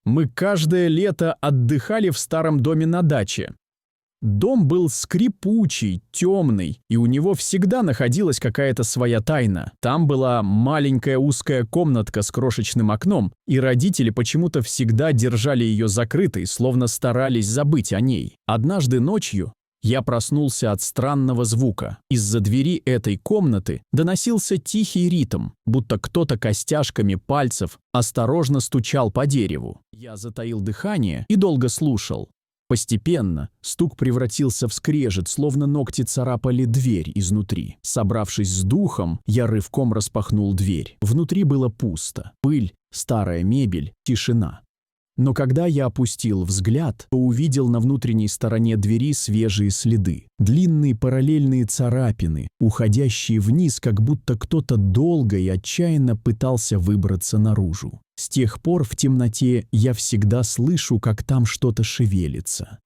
Мы каждое лето отдыхали в старом доме на даче. Дом был скрипучий, темный, и у него всегда находилась какая-то своя тайна. Там была маленькая узкая комнатка с крошечным окном, и родители почему-то всегда держали ее закрытой, словно старались забыть о ней. Однажды ночью я проснулся от странного звука. Из-за двери этой комнаты доносился тихий ритм, будто кто-то костяшками пальцев осторожно стучал по дереву. Я затаил дыхание и долго слушал. Постепенно стук превратился в скрежет, словно ногти царапали дверь изнутри. Собравшись с духом, я рывком распахнул дверь. Внутри было пусто. Пыль, старая мебель, тишина. Но когда я опустил взгляд, то увидел на внутренней стороне двери свежие следы. Длинные параллельные царапины, уходящие вниз, как будто кто-то долго и отчаянно пытался выбраться наружу. С тех пор в темноте я всегда слышу, как там что-то шевелится.